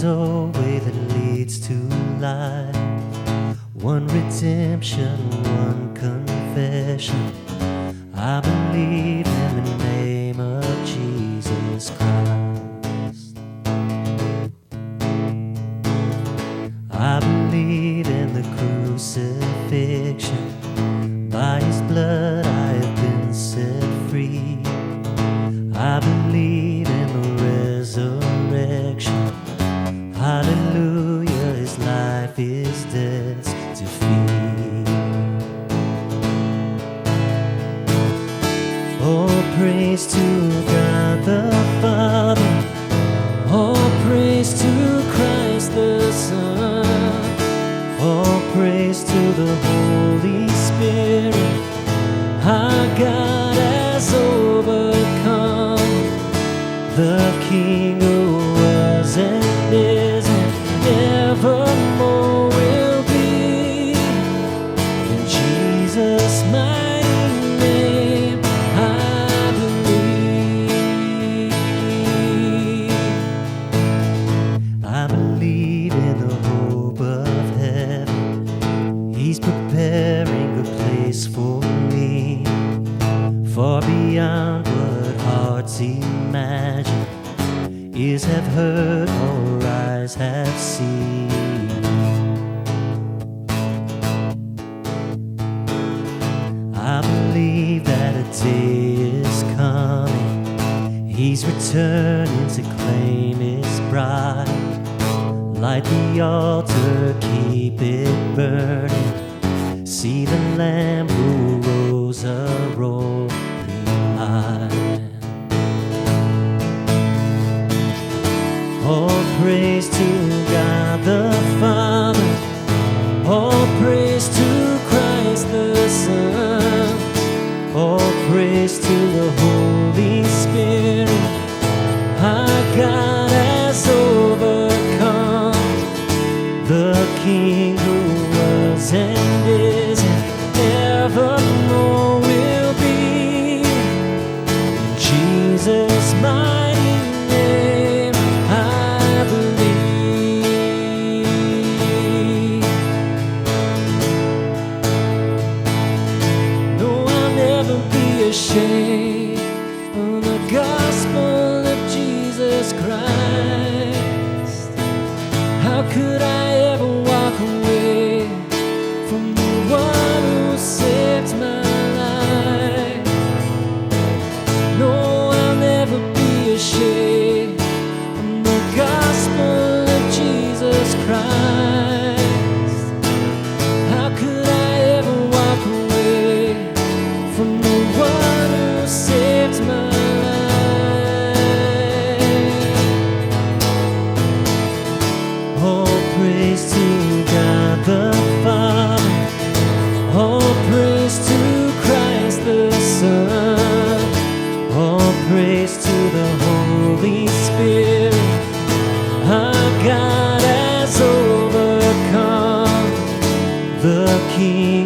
is a way that leads to life. One redemption, one confession. I believe in the name of Jesus Christ. I believe in the crucifixion. By His blood I have been set free. I believe in the resurrection. Hallelujah, His life is death's defeat. Oh, praise to God the Father. Oh, praise to Christ the Son. Oh, praise to the Holy Spirit. Our God has overcome. The King who was and is and evermore will be. In Jesus' mighty name I believe. I believe in the hope of heaven. He's preparing a place for me, far beyond what hearts imagine, ears have heard or eyes have seen. I believe that a day is coming. He's returning to claim His bride. Light the altar, keep it burning. See the Lamb who rose a roaring lion. All praise to God the Father. All praise to Christ the Son. All praise to the Holy Spirit. Our God has overcome. The King who was and is and evermore will be. In Jesus' mighty name I believe. No, I'll never be ashamed of the gospel of Jesus Christ. How could I ever walk away from the one who saved my life? No, I'll never be ashamed of the gospel of Jesus Christ. How could I ever walk away from the one who saved my life? All praise to God the Father. All praise to Christ the Son. All praise to the Holy Spirit. Our God has overcome. The King